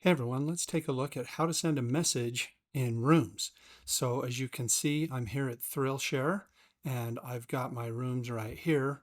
Hey everyone, let's take a look at how to send a message in Rooms. So as you can see, I'm here at Thrillshare and I've got my rooms right here.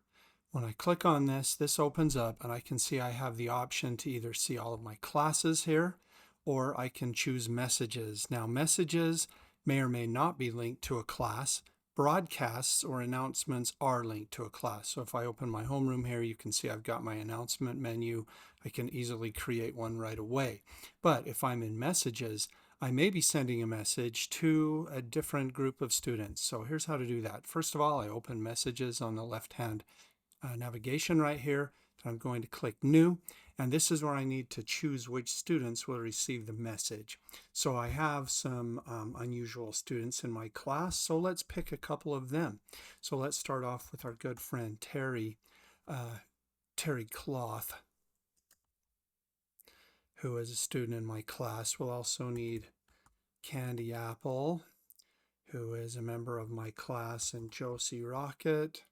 When I click on this, this opens up and I can see I have the option to either see all of my classes here or I can choose messages. Now messages may or may not be linked to a class. Broadcasts or announcements are linked to a class. So if I open my homeroom here, you can see I've got my announcement menu. I can easily create one right away. But if I'm in messages, I may be sending a message to a different group of students. So here's how to do that. First of all, I open messages on the left-hand navigation right here. I'm going to click New, and this is where I need to choose which students will receive the message. So I have some unusual students in my class, so let's pick a couple of them. So let's start off with our good friend Terry Cloth, who is a student in my class. We'll also need Candy Apple, who is a member of my class, and Josie Rocket.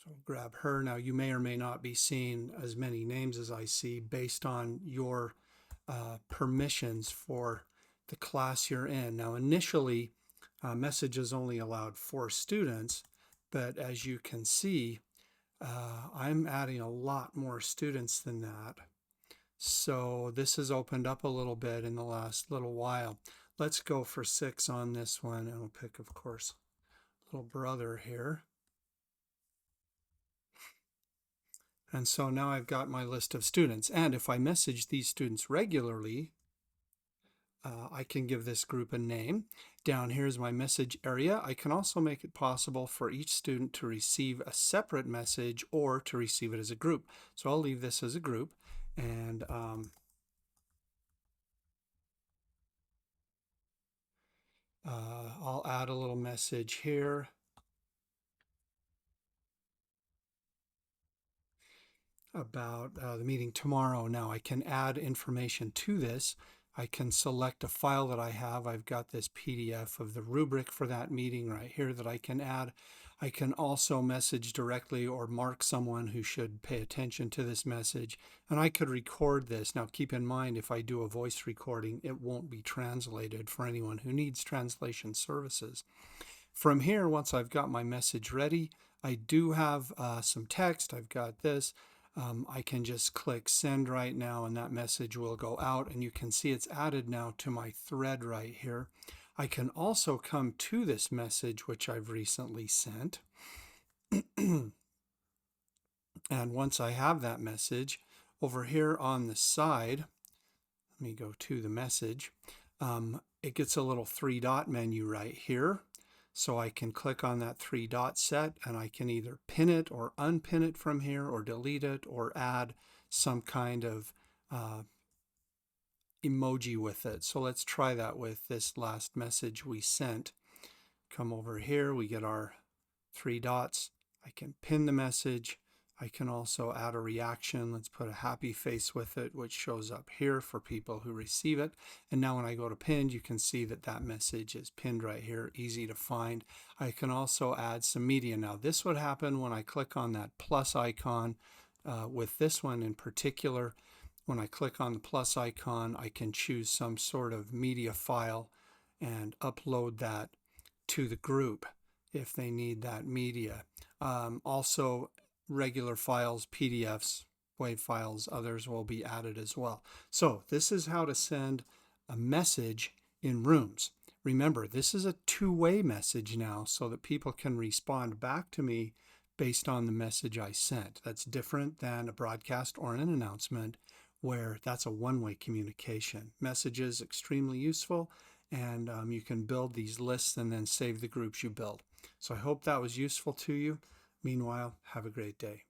So grab her. Now you may or may not be seeing as many names as I see based on your permissions for the class you're in. Now initially messages only allowed 4 students, but as you can see I'm adding a lot more students than that. So this has opened up a little bit in the last little while. Let's go for 6 on this one, and we'll pick, of course, little brother here. And so now I've got my list of students. And if I message these students regularly, I can give this group a name. Down here is my message area. I can also make it possible for each student to receive a separate message or to receive it as a group. So I'll leave this as a group, and I'll add a little message here. About the meeting tomorrow. Now I can add information to this. I can select a file that I have. I've got this PDF of the rubric for that meeting right here that I can add. I can also message directly or mark someone who should pay attention to this message, and I could record this. Now keep in mind, if I do a voice recording, it won't be translated for anyone who needs translation services. From here, once I've got my message ready, I do have some text. I've got this. I can just click send right now and that message will go out, and you can see it's added now to my thread right here. I can also come to this message which I've recently sent. And once I have that message, over here on the side, let me go to the message, it gets a little 3-dot menu right here. So I can click on that 3-dot set and I can either pin it or unpin it from here, or delete it, or add some kind of emoji with it. So let's try that with this last message we sent. Come over here, we get our 3 dots. I can pin the message. I can also add a reaction. Let's put a happy face with it, which shows up here for people who receive it. And now when I go to pinned, you can see that that message is pinned right here, easy to find. I can also add some media. Now this would happen when I click on that plus icon. With this one in particular, when I click on the plus icon, I can choose some sort of media file and upload that to the group if they need that media. Also, regular files, PDFs, WAV files, others will be added as well. So this is how to send a message in Rooms. Remember, this is a two-way message now, so that people can respond back to me based on the message I sent. That's different than a broadcast or an announcement, where that's a one-way communication. Messages extremely useful, and you can build these lists and then save the groups you build. So I hope that was useful to you. Meanwhile, have a great day.